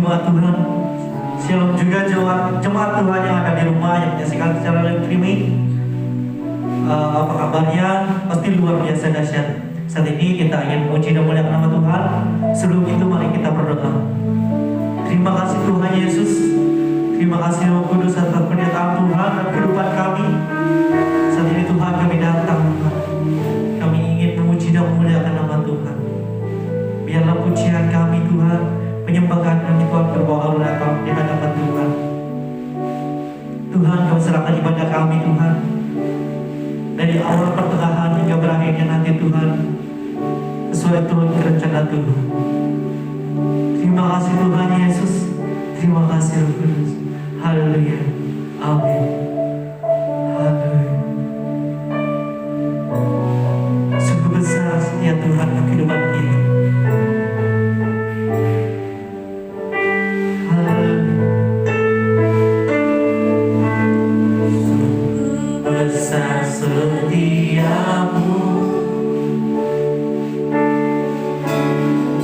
jemaat Tuhan. Shalom juga jemaat Tuhan yang ada di rumah yang menyaksikan secara live streaming. Apa kabarnya? Pasti luar biasa dahsyat. Saat ini kita ingin memuji dan memuliakan nama Tuhan. Sebelum itu mari kita berdoa. Terima kasih Tuhan Yesus. Terima kasih Roh Kudus atas penyertaan Tuhan dalam kehidupan kami. Saat ini Tuhan kami datang, kami ingin memuji dan memuliakan nama Tuhan. Biarlah pujian kami Tuhan, penyembahan kami Tuhan berbawa di hadapan Tuhan. Tuhan kau serahkan ibadah kami Tuhan, dari awal pertengahan hingga berakhirnya nanti Tuhan, sesuai turun rencana Tuhan. Terima kasih Tuhan Yesus, terima kasih Roh Kudus. Haleluya, amin. Haleluya. Sungguh besar setia Tuhan dalam kehidupan kita. Haleluya. Sungguh besar setiamu,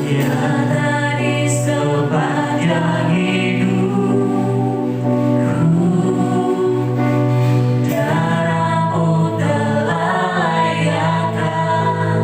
ya dari sepanjang darahmu telah layakkan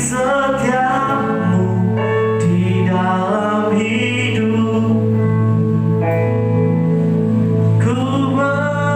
setiamu di dalam hidup. Ku bersyukur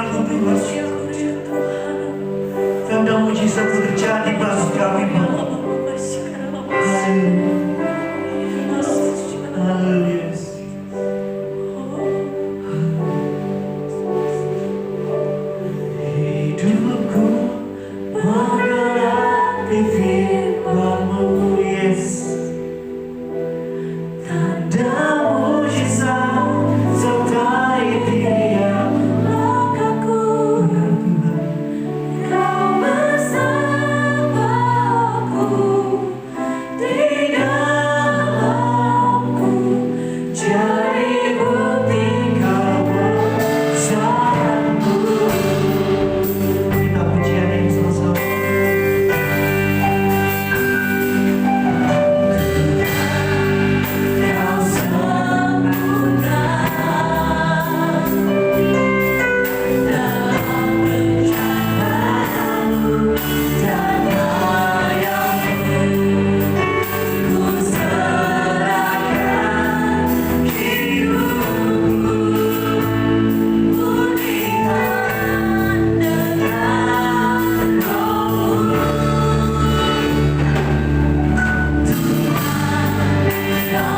firman-Mu Tuhan. Tanda mujizat terjadi bagi kami Bapa. Haleluya. Hidupku menggenapi firman-Mu, Yes. Tanda mujizat sertai tiap langkahku. Kau bersamaku di dalamku, jadi bukti kebesaran-Mu. Kita pujian yang sama-sama. Kau sempurna dalam rencana-Mu dan hayat-Mu. Ku serahkan hidupku, murnikan dengan Roh-Mu. Kau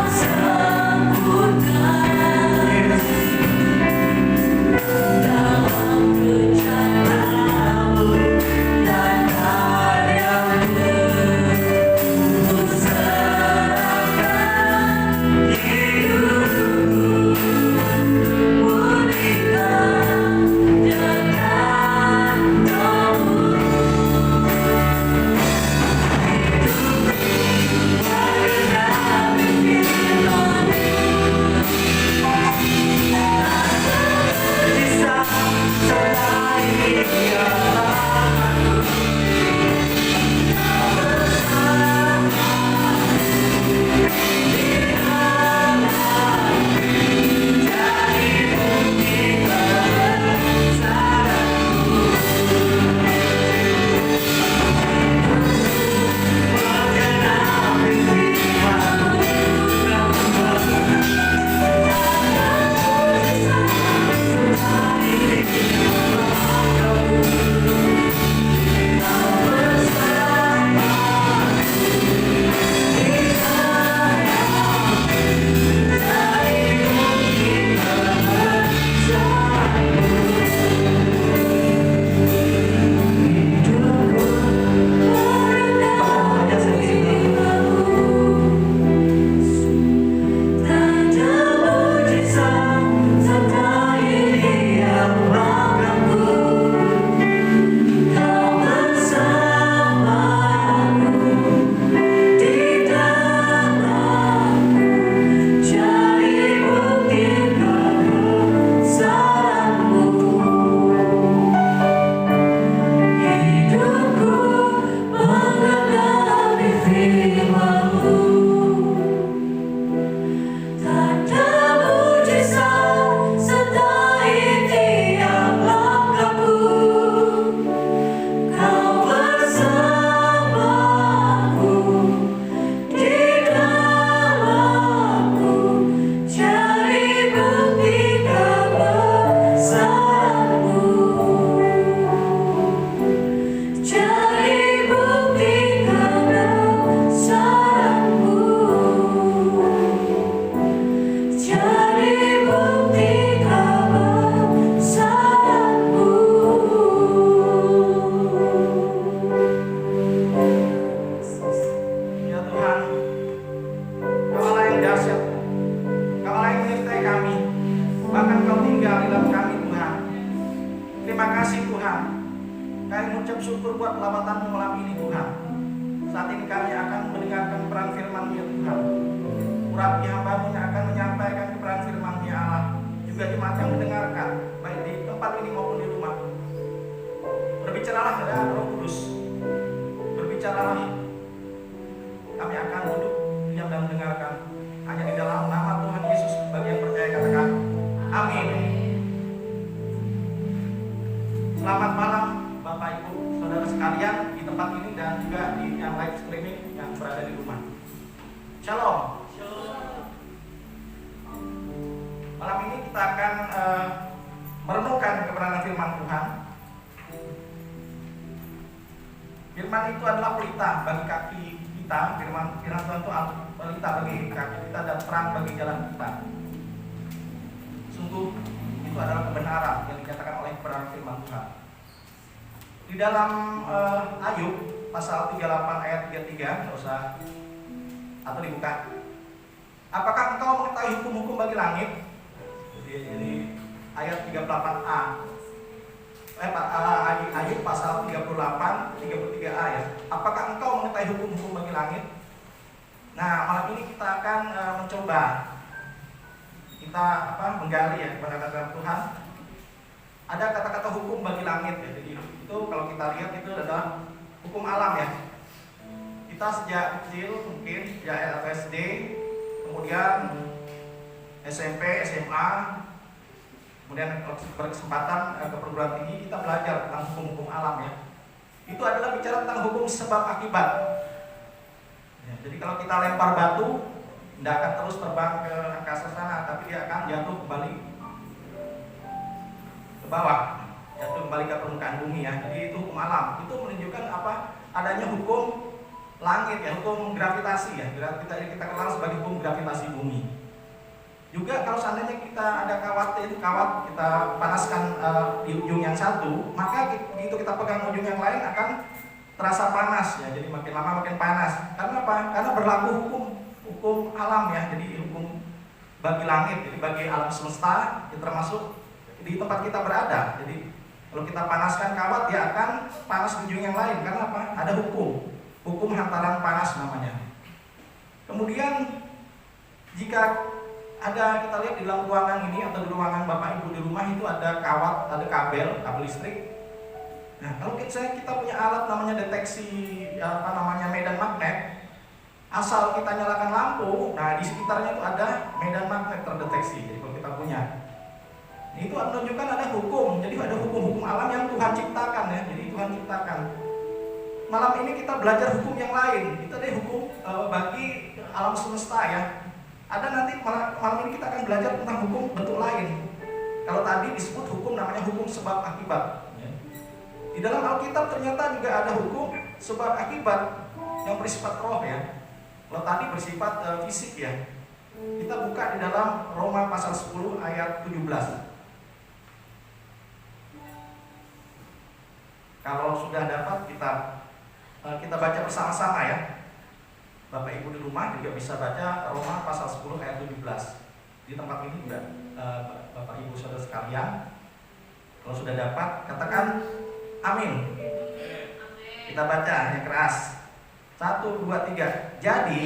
sempurna dalam rencana-Mu dan karya-Mu. Ku serahkan hidupku, murnikan dengan Roh-Mu. Selamat malam Bapak Ibu Saudara sekalian di tempat ini dan juga di yang live streaming yang berada di rumah. Shalom. Malam ini kita akan merenungkan kebenaran firman Tuhan. Firman itu adalah pelita bagi kaki kita. Firman Tuhan itu pelita bagi kaki kita dan terang bagi jalan kita. Sungguh itu adalah kebenaran yang dinyatakan oleh kebenaran firman Tuhan. Di dalam Ayub pasal 38 ayat 33, nggak usah atau dibuka. Apakah engkau mengetahui hukum-hukum bagi langit? Jadi ayat 38a. Ayub pasal 38 33a ya. Apakah engkau mengetahui hukum-hukum bagi langit? Nah, malam ini kita akan mencoba kita menggali ya kebenaran Tuhan. Ada kata-kata hukum bagi langit ya. Jadi itu kalau kita lihat itu adalah hukum alam ya. Kita sejak kecil mungkin ya SD, kemudian SMP, SMA, kemudian berkesempatan ke perguruan tinggi kita belajar tentang hukum-hukum alam ya. Itu adalah bicara tentang hukum sebab akibat. Ya, jadi kalau kita lempar batu, tidak akan terus terbang ke angkasa sana, tapi dia akan jatuh kembali ke bawah, jatuh kembali ke permukaan bumi ya. Jadi itu hukum alam. Itu menunjukkan apa? Adanya hukum langit ya, hukum gravitasi ya. Kita kenal sebagai hukum gravitasi bumi. Juga kalau seandainya kita ada kawat kita panaskan di ujung yang satu, maka begitu kita pegang ujung yang lain akan terasa panas ya. Jadi makin lama makin panas. Karena apa? Karena berlaku hukum alam ya. Jadi hukum bagi langit, jadi bagi alam semesta, ya termasuk di tempat kita berada. Jadi kalau kita panaskan kawat, dia akan panas di ujung yang lain. Karena apa? Ada hukum hantaran panas namanya. Kemudian jika kita lihat di dalam ruangan ini atau di ruangan Bapak Ibu di rumah itu ada kawat, ada kabel listrik. Nah, kalau kita punya alat namanya deteksi medan magnet, asal kita nyalakan lampu, nah di sekitarnya itu ada medan magnet terdeteksi. Jadi kalau kita punya, itu menunjukkan ada hukum. Jadi ada hukum-hukum alam yang Tuhan ciptakan ya. Jadi Tuhan ciptakan. Malam ini kita belajar hukum yang lain. Itu ada hukum bagi alam semesta ya. Ada nanti malam ini kita akan belajar tentang hukum bentuk lain. Kalau tadi disebut hukum namanya hukum sebab akibat. Di dalam Alkitab ternyata juga ada hukum sebab akibat yang bersifat roh ya. Kalau tadi bersifat fisik ya. Kita buka di dalam Roma pasal 10 ayat 17. Kalau sudah dapat kita baca bersama-sama ya. Bapak Ibu di rumah juga bisa baca Roma pasal 10 ayat 17. Di tempat ini juga Bapak Ibu saudara sekalian, kalau sudah dapat katakan amin. Kita baca yang keras. 1, 2, 3. Jadi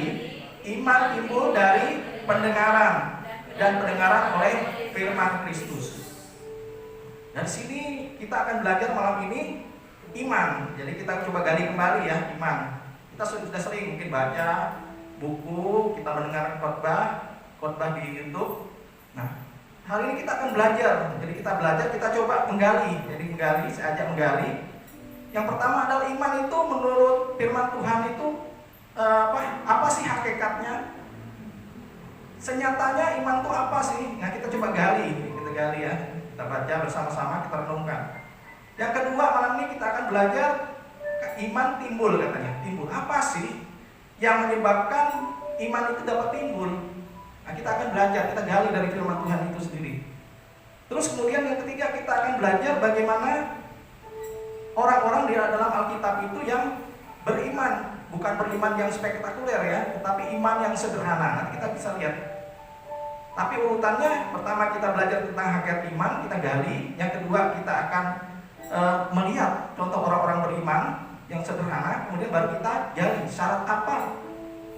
iman timbul dari pendengaran dan pendengaran oleh firman Kristus. Dan sini kita akan belajar malam ini iman. Jadi kita coba gali kembali ya iman. Kita sudah sering mungkin baca buku, kita mendengar khotbah di YouTube. Nah, hari ini kita akan belajar. Jadi kita coba menggali. Jadi saya ajak menggali. Yang pertama adalah iman itu menurut firman Tuhan itu apa sih hakikatnya? Senyatanya iman itu apa sih? Nah, kita coba gali. Kita gali ya. Kita baca bersama-sama, kita renungkan. Yang kedua, malam ini kita akan belajar iman timbul katanya. Timbul apa sih yang menyebabkan iman itu dapat timbul? Nah, kita akan belajar, kita gali dari firman Tuhan itu sendiri. Terus kemudian yang ketiga kita akan belajar bagaimana orang-orang di dalam Alkitab itu yang beriman, bukan beriman yang spektakuler ya, tetapi iman yang sederhana. Nanti kita bisa lihat. Tapi urutannya, pertama kita belajar tentang hakikat iman, kita gali. Yang kedua kita akan melihat contoh orang-orang beriman yang sederhana, kemudian baru kita gali syarat apa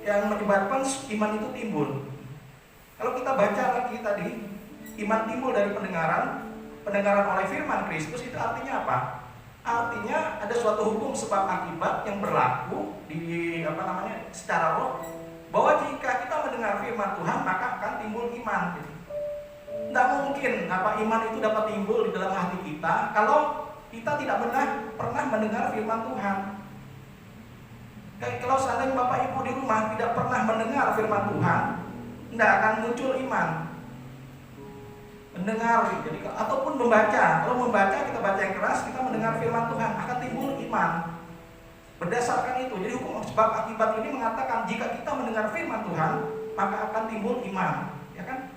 yang menyebabkan iman itu timbul. Kalau kita baca lagi tadi, iman timbul dari pendengaran oleh firman Kristus, itu artinya apa? Artinya ada suatu hukum sebab akibat yang berlaku di secara roh, bahwa jika kita mendengar firman Tuhan maka akan timbul iman. Tidak mungkin iman itu dapat timbul di dalam hati kita kalau kita tidak pernah mendengar firman Tuhan. Kalau seandainya Bapak Ibu di rumah tidak pernah mendengar firman Tuhan, tidak akan muncul iman. mendengar. Jadi ataupun membaca. Kalau membaca, kita baca yang keras, kita mendengar firman Tuhan, akan timbul iman. Berdasarkan itu, jadi hukum sebab akibat ini mengatakan jika kita mendengar firman Tuhan, maka akan timbul iman, ya kan?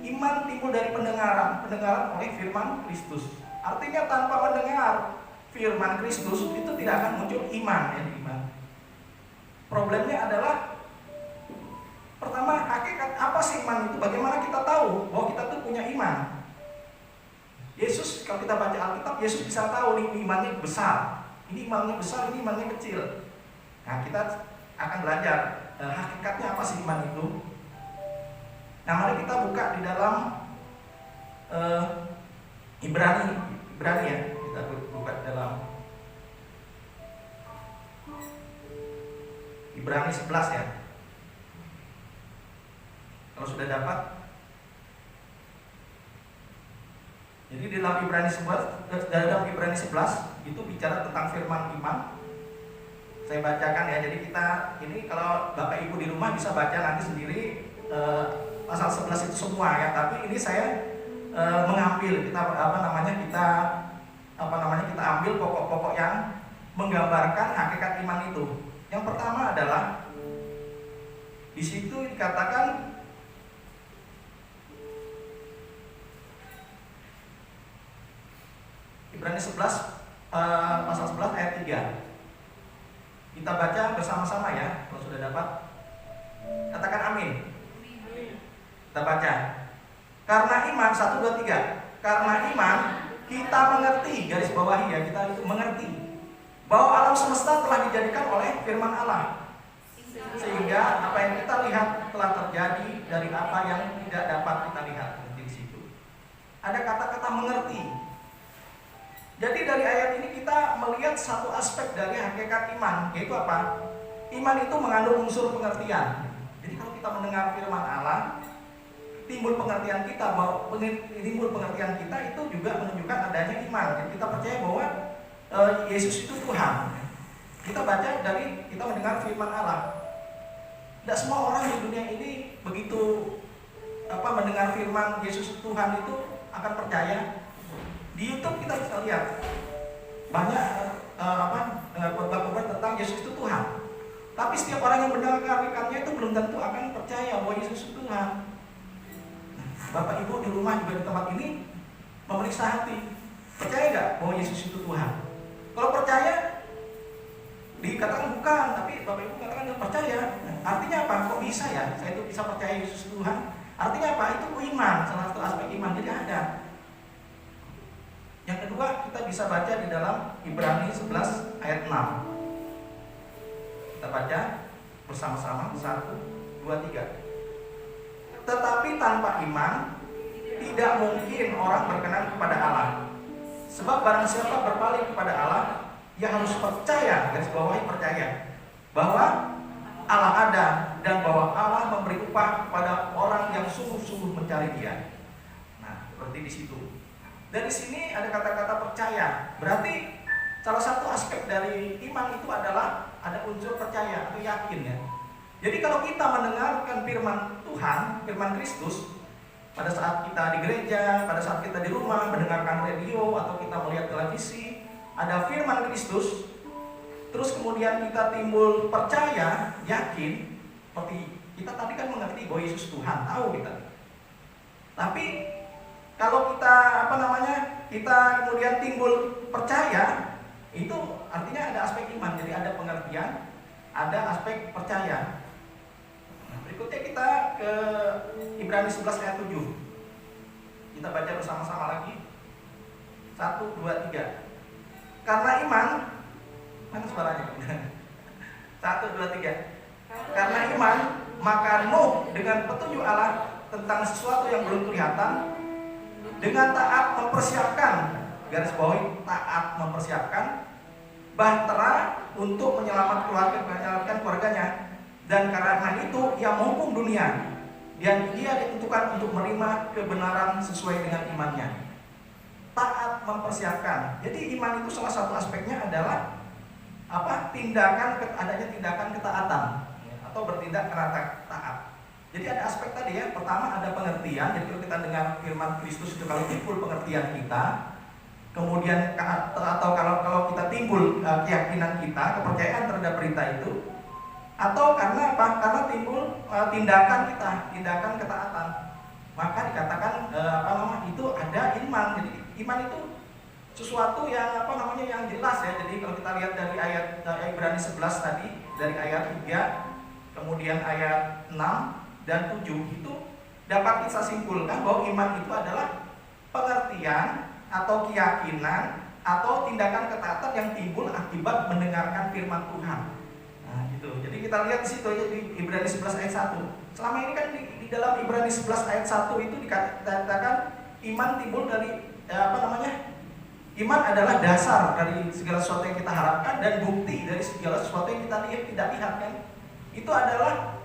Iman timbul dari pendengaran oleh firman Kristus. Artinya tanpa mendengar firman Kristus itu tidak akan muncul iman, ya, iman. Problemnya adalah pertama, hakikat apa sih iman itu? Bagaimana kita tahu bahwa kita tuh punya iman? Yesus, kalau kita baca Alkitab, Yesus bisa tahu nih imannya besar, ini imannya besar, ini imannya kecil. Nah, kita akan belajar hakikatnya apa sih iman itu. Nah, mari kita buka di dalam Ibrani ya, kita buka di dalam Ibrani 11 ya. Kalau sudah dapat, jadi di dalam Ibrani 11 itu bicara tentang firman iman. Saya bacakan ya. Jadi kita ini kalau Bapak Ibu di rumah bisa baca nanti sendiri pasal 11 itu semua ya. Tapi ini saya mengambil kita ambil pokok-pokok yang menggambarkan hakikat iman itu. Yang pertama adalah di situ dikatakan Ibrani 11 pasal 11 ayat 3. Kita baca bersama-sama ya, kalau sudah dapat. Katakan amin. Kita baca. Karena iman 1 2 3. Karena iman kita mengerti, garis bawahi ya, kita itu mengerti bahwa alam semesta telah dijadikan oleh firman Allah. Sehingga apa yang kita lihat telah terjadi dari apa yang tidak dapat kita lihat. Di situ ada kata-kata mengerti. Jadi dari ayat ini kita melihat satu aspek dari hakikat iman, yaitu apa? Iman itu mengandung unsur pengertian. Jadi kalau kita mendengar firman Allah, timbul pengertian kita itu juga menunjukkan adanya iman. Jadi kita percaya bahwa Yesus itu Tuhan. Kita baca dari kita mendengar firman Allah. Tidak semua orang di dunia ini begitu mendengar firman Yesus Tuhan itu akan percaya. Di YouTube kita bisa lihat banyak khotbah-khotbah tentang Yesus itu Tuhan. Tapi setiap orang yang mendengarkannya itu belum tentu akan percaya bahwa Yesus itu Tuhan. Bapak Ibu di rumah juga di tempat ini memeriksa hati. Percaya nggak bahwa Yesus itu Tuhan? Kalau percaya, dikatakan bukan, tapi Bapak Ibu katakan percaya. Artinya apa? Kok bisa ya? Saya itu bisa percaya Yesus Tuhan. Artinya apa? Itu iman, salah satu aspek iman. Jadi ada. Yang kedua, kita bisa baca di dalam Ibrani 11 ayat 6. Kita baca bersama-sama 1 2 3. Tetapi tanpa iman tidak mungkin orang berkenan kepada Allah. Sebab barang siapa berpaling kepada Allah, ia harus percaya, garis bawahi percaya, bahwa Allah ada dan bahwa Allah memberi upah kepada orang yang sungguh-sungguh mencari Dia. Nah, seperti di situ. Dari sini ada kata-kata percaya. Berarti salah satu aspek dari iman itu adalah ada unsur percaya atau yakin ya. Jadi kalau kita mendengarkan firman Tuhan, firman Kristus, pada saat kita di gereja, pada saat kita di rumah mendengarkan radio atau kita melihat televisi, ada firman Kristus, terus kemudian kita timbul percaya, yakin, seperti kita tadi kan mengerti bahwa Yesus Tuhan, tahu kita. Tapi kalau kita kita kemudian timbul percaya, itu artinya ada aspek iman. Jadi ada pengertian, ada aspek percaya. Nah, berikutnya kita ke Ibrani 11 ayat 7. Kita baca bersama-sama lagi. 1 2 3. Karena iman, mana suaranya? 1 2 3. Karena iman, maka Nuh dengan petunjuk Allah tentang sesuatu yang belum kelihatan, dengan taat mempersiapkan, garis bawahi taat mempersiapkan bahtera untuk menyelamatkan keluarganya, dan karena itu ia menghukum dunia dan dia ditentukan untuk menerima kebenaran sesuai dengan imannya. Taat mempersiapkan. Jadi iman itu salah satu aspeknya adalah adanya tindakan ketaatan atau bertindak karena taat. Jadi ada aspek tadi ya. Pertama ada pengertian. Jadi kalau kita dengar firman Kristus itu kalau timbul pengertian kita, kemudian atau kalau kita timbul keyakinan kita, kepercayaan terhadap berita itu, atau karena apa? Karena timbul tindakan kita, tindakan ketaatan. Maka dikatakan itu ada iman. Jadi iman itu sesuatu yang yang jelas ya. Jadi kalau kita lihat dari ayat Ibrani 11 tadi, dari ayat 3, kemudian ayat 6 dan 7 itu dapat kita simpulkan bahwa iman itu adalah pengertian atau keyakinan atau tindakan ketaatan yang timbul akibat mendengarkan firman Tuhan. Nah, gitu. Jadi kita lihat di situ ya, di Ibrani 11 ayat 1. Selama ini kan di dalam Ibrani 11 ayat 1 itu dikatakan iman timbul dari iman adalah dasar dari segala sesuatu yang kita harapkan dan bukti dari segala sesuatu yang kita tidak lihat kan. Itu adalah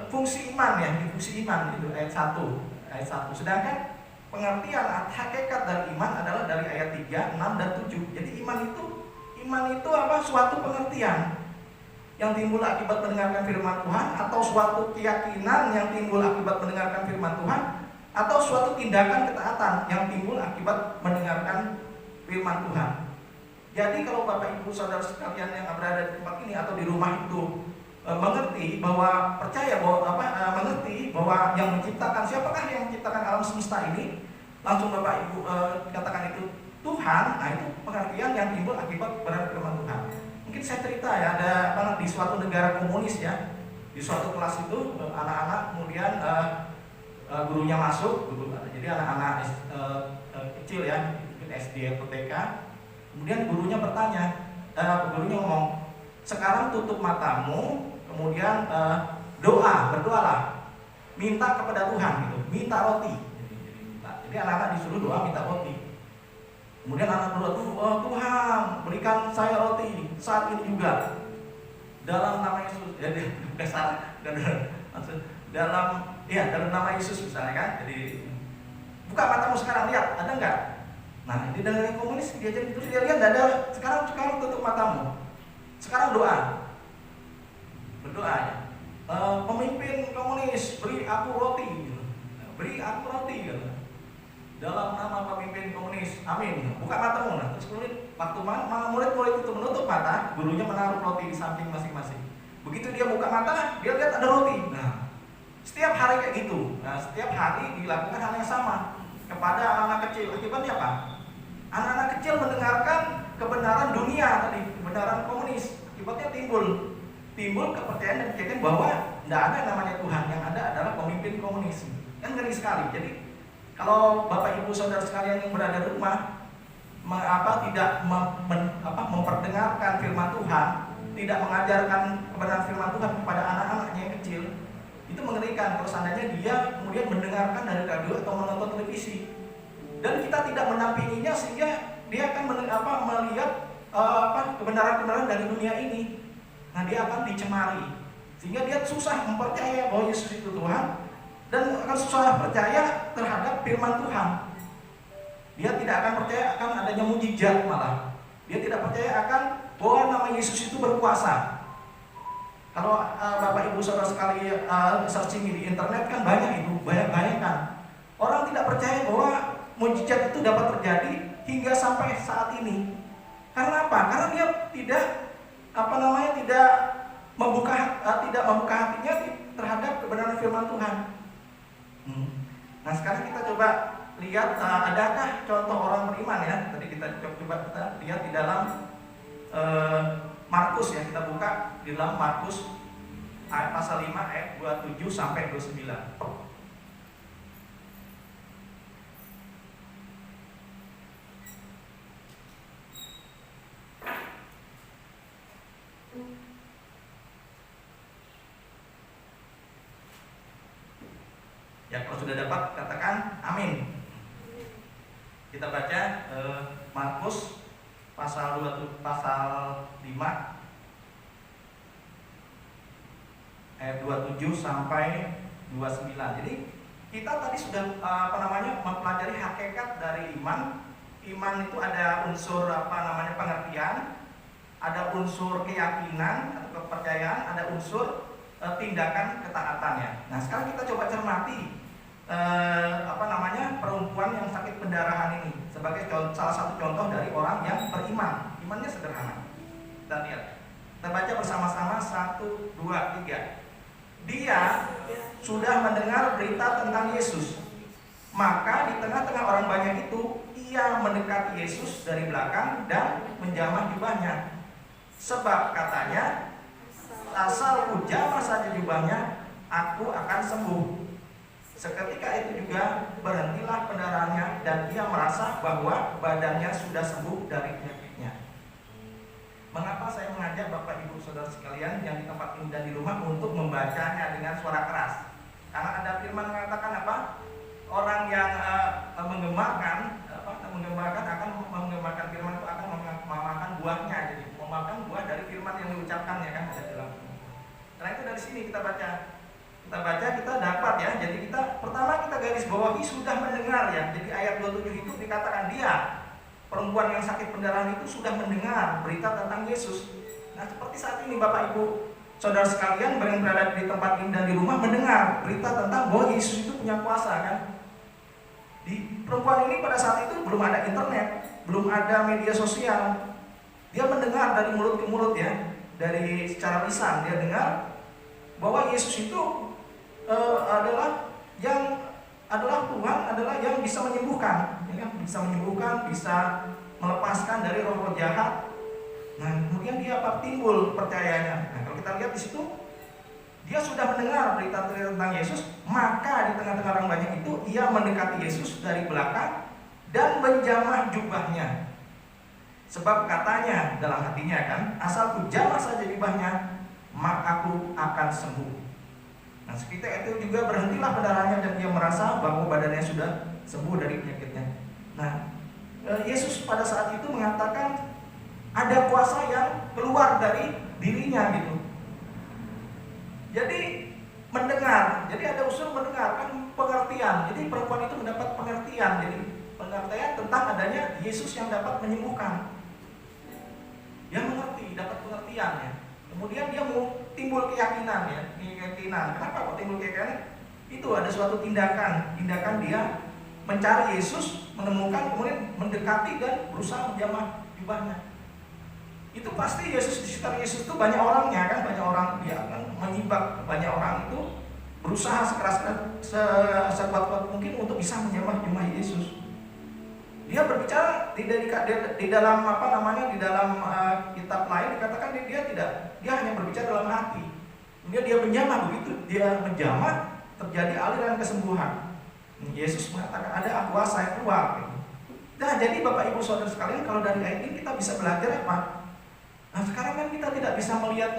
fungsi iman ya, fungsi iman itu ayat 1. Sedangkan pengertian hakikat dari iman adalah dari ayat 3, 6 dan 7. Jadi iman itu suatu pengertian yang timbul akibat mendengarkan firman Tuhan, atau suatu keyakinan yang timbul akibat mendengarkan firman Tuhan, atau suatu tindakan ketaatan yang timbul akibat mendengarkan firman Tuhan. Jadi kalau Bapak Ibu Saudara sekalian yang berada di tempat ini atau di rumah itu mengerti bahwa mengerti bahwa yang menciptakan, siapakah yang menciptakan alam semesta ini, langsung Bapak Ibu katakan itu Tuhan. Nah, itu pengertian yang timbul akibat kebenaran firman Tuhan. Mungkin saya cerita ya, ada di suatu negara komunis ya, di suatu kelas itu anak-anak kemudian gurunya masuk, jadi anak-anak kecil ya, SD atau TK. Kemudian gurunya bertanya, gurunya ngomong, sekarang tutup matamu, kemudian berdoalah, minta kepada Tuhan gitu, minta roti. Jadi anak-anak disuruh doa minta roti. Kemudian anak berdoa, Tuhan berikan saya roti saat ini juga dalam nama Yesus. Jadi dalam nama Yesus misalnya kan. Jadi buka matamu sekarang, lihat ada enggak? Nah, ini dari komunis diajarin terus, dia lihat ada. Sekarang tutup matamu. Sekarang berdoa ya. Pemimpin komunis, beri aku roti gitu. Beri aku roti gitu. Dalam nama pemimpin komunis, amin. Buka matamu. Nah, terus waktu murid-murid itu menutup mata, gurunya menaruh roti di samping masing-masing. Begitu dia buka mata, dia lihat ada roti. Nah, setiap hari kayak gitu. Nah, setiap hari dilakukan hal yang sama kepada anak-anak kecil. Akibatnya apa? Anak-anak kecil mendengarkan kebenaran dunia tadi, kebenaran komunis. Akibatnya timbul kepercayaan dan keyakinan bahwa tidak ada namanya Tuhan, yang ada adalah pemimpin komunis. Kan ngeri sekali. Jadi kalau Bapak Ibu Saudara sekalian yang berada di rumah tidak memperdengarkan firman Tuhan, tidak mengajarkan kebenaran firman Tuhan kepada anak-anaknya yang kecil, itu mengerikan kalau seandainya dia kemudian mendengarkan dari radio atau menonton televisi dan kita tidak mendampinginya, sehingga dia akan melihat kebenaran-kebenaran dari dunia ini. Nah, dia akan dicemari sehingga dia susah mempercayai bahwa Yesus itu Tuhan, dan akan susah percaya terhadap firman Tuhan. Dia tidak akan percaya akan adanya mujizat, malah dia tidak percaya akan bahwa nama Yesus itu berkuasa. Kalau Bapak Ibu Saudara sekali searching di internet kan banyak itu, bayangkan orang tidak percaya bahwa mujizat itu dapat terjadi hingga sampai saat ini. Karena apa? Karena dia tidak membuka hatinya terhadap kebenaran firman Tuhan. Nah, sekarang kita coba lihat adakah contoh orang beriman ya. Tadi kita lihat di dalam Markus ya, kita buka di dalam Markus pasal 5 ayat 27 sampai 29. Ya, kalau sudah dapat katakan amin. Kita baca Markus pasal 5 ayat 27 sampai 29. Jadi kita tadi sudah mempelajari hakikat dari iman. Iman itu ada unsur pengertian, ada unsur keyakinan atau kepercayaan, ada unsur tindakan ketaatannya. Nah, sekarang kita coba cermati perempuan yang sakit pendarahan ini sebagai salah satu contoh dari orang yang beriman. Imannya sederhana. Kita lihat. Kita baca bersama-sama 1, 2, 3. Dia sudah mendengar berita tentang Yesus. Maka di tengah-tengah orang banyak itu, ia mendekati Yesus dari belakang dan menjamah jubahnya. Sebab katanya, asal ku jamah saja jubahnya, aku akan sembuh. Seketika itu juga berhentilah pendarahannya dan ia merasa bahwa badannya sudah sembuh dari penyakitnya. Mengapa saya mengajak Bapak Ibu Saudara sekalian yang di tempat ini dan di rumah untuk membacanya dengan suara keras? Karena ada firman mengatakan apa? Orang yang menggemarkan firman itu akan memakan buahnya. Jadi memakan buah dari firman yang diucapkannya kan ada dalam. Karena itu dari sini kita baca, kita dapat ya. Jadi pertama kita garis bawahi sudah mendengar ya. Jadi ayat 27 itu dikatakan dia, perempuan yang sakit pendarahan itu sudah mendengar berita tentang Yesus. Nah, seperti saat ini Bapak Ibu Saudara sekalian yang berada di tempat ini dan di rumah mendengar berita tentang bahwa Yesus itu punya kuasa kan. Di perempuan ini pada saat itu belum ada internet, belum ada media sosial. Dia mendengar dari mulut ke mulut ya, dari secara lisan dia dengar bahwa Yesus itu adalah Tuhan, adalah yang bisa menyembuhkan, ya kan? Bisa menyembuhkan, bisa melepaskan dari roh-roh jahat. Nah, kemudian dia timbul percayanya. Nah, kalau kita lihat di situ, dia sudah mendengar berita tentang Yesus, maka di tengah-tengah orang banyak itu ia mendekati Yesus dari belakang dan menjamah jubahnya. Sebab katanya dalam hatinya kan, asal ku jamah saja jubahnya, maka aku akan sembuh. Nah, seketika itu juga berhentilah pendarahannya dan dia merasa bahwa badannya sudah sembuh dari penyakitnya. Nah, Yesus pada saat itu mengatakan ada kuasa yang keluar dari dirinya gitu. Jadi mendengar, jadi ada unsur mendengar kan, pengertian. Jadi perempuan itu mendapat pengertian, jadi pengertian tentang adanya Yesus yang dapat menyembuhkan. Dia mengerti, dapat pengertian ya. Kemudian dia mau timbul keyakinan ya, keyakinan. Kenapa kok timbul keyakinan? Itu ada suatu tindakan dia mencari Yesus, menemukan, kemudian mendekati dan berusaha menjamah jubahnya. Itu pasti Yesus, di sekitar Yesus itu banyak orangnya kan, banyak orang dia akan menyibak, banyak orang itu berusaha sekuat-kuat mungkin untuk bisa menjamah jubah Yesus. Dia berbicara di dalam di dalam kitab lain dikatakan dia hanya berbicara dalam hati. Kemudian dia menjamah, begitu dia menjamah terjadi aliran kesembuhan. Yesus mengatakan ada kuasa yang keluar. Nah, jadi Bapak Ibu Saudara sekalian, kalau dari ayat ini kita bisa belajar apa? Nah, sekarang kan kita tidak bisa melihat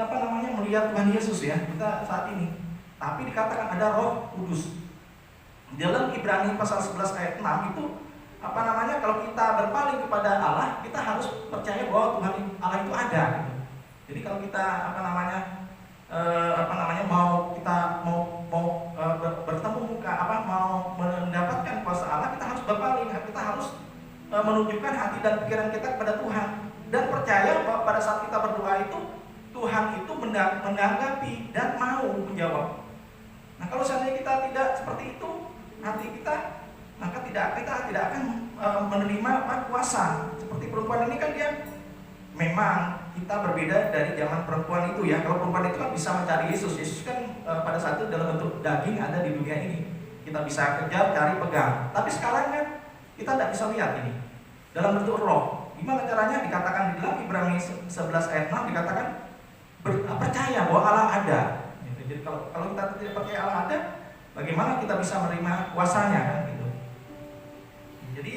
melihat Tuhan Yesus ya, kita saat ini. Tapi dikatakan ada Roh Kudus. Dalam Ibrani pasal 11 ayat 6 itu kalau kita berpaling kepada Allah, kita harus percaya bahwa Tuhan Allah itu ada gitu. Jadi kalau kita mau bertemu muka, mau mendapatkan kuasa Allah, kita harus berpaling, kita harus menunjukkan hati dan pikiran kita kepada Tuhan dan percaya bahwa pada saat kita berdoa itu Tuhan itu menanggapi dan mau menjawab. Nah, kalau seandainya kita tidak seperti itu hati kita, maka kita tidak akan menerima kuasa. Seperti perempuan ini kan dia memang kita berbeda dari zaman perempuan itu ya. Kalau perempuan itu kan bisa mencari Yesus. Yesus kan pada saat itu dalam bentuk daging ada di dunia ini. Kita bisa kejar, cari, pegang. Tapi sekarang kan kita tidak bisa lihat ini dalam bentuk roh. Gimana caranya? Dikatakan di dalam Ibrani 11 ayat 6 dikatakan percaya bahwa Allah ada. Jadi kalau kita tidak percaya Allah ada, bagaimana kita bisa menerima kuasanya kan gitu. Jadi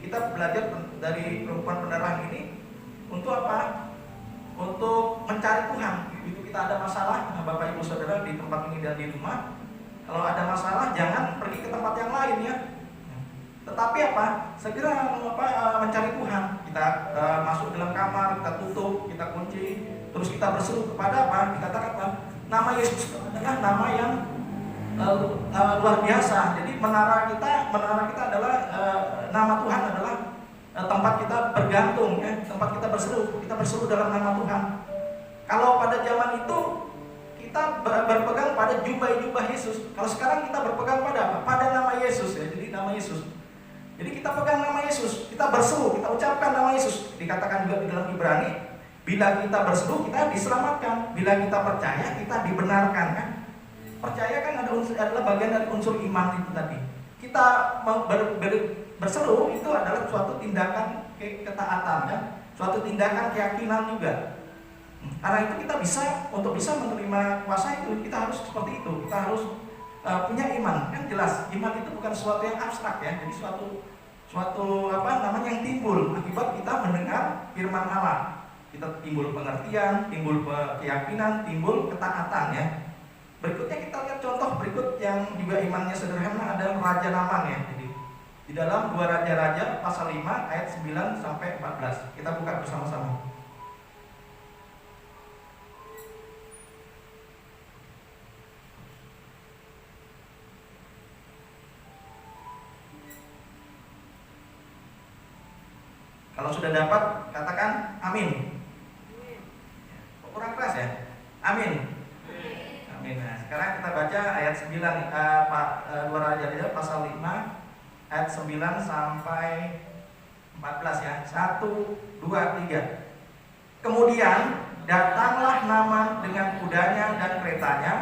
kita belajar dari perempuan pendarahan ini untuk apa? Untuk mencari Tuhan. Begitu kita ada masalah, Bapak Ibu Saudara di tempat ini dan di rumah, kalau ada masalah jangan pergi ke tempat yang lain ya. Tetapi segera mencari Tuhan. Kita masuk dalam kamar, kita tutup, kita kunci, terus kita berseru kepada dikatakan nama Yesus adalah nama yang luar biasa. Jadi menara kita adalah nama Tuhan adalah tempat kita bergantung ya, tempat kita berseru dalam nama Tuhan. Kalau pada zaman itu kita berpegang pada jubah Yesus. Kalau sekarang kita berpegang pada apa? Pada nama Yesus ya. Jadi nama Yesus. Jadi kita pegang nama Yesus, kita berseru, kita ucapkan nama Yesus. Dikatakan juga di dalam Ibrani, bila kita berseru kita diselamatkan, bila kita percaya kita dibenarkan kan. Percaya kan adalah bagian dari unsur iman itu tadi. Kita berseru itu adalah suatu tindakan ketaatan kan, suatu tindakan keyakinan juga. Karena itu kita untuk bisa menerima kuasa itu kita harus seperti itu, kita harus punya iman. Kan jelas iman itu bukan sesuatu yang abstrak ya, jadi suatu yang timbul akibat kita mendengar firman Allah. Kita timbul pengertian, timbul keyakinan, timbul ketaatan ya. Berikutnya kita lihat contoh berikut yang juga imannya sederhana adalah Raja Naaman ya. Jadi di dalam 2 Raja-Raja pasal 5 ayat 9 sampai 14. Kita buka bersama-sama. Kalau sudah dapat, katakan amin. Kok kurang keras ya? Amin. Amin. Nah, sekarang kita baca ayat 9 2 Raja-Raja pasal 5 ayat 9 sampai 14 ya. 1, 2, 3. Kemudian datanglah Naaman dengan kudanya dan keretanya,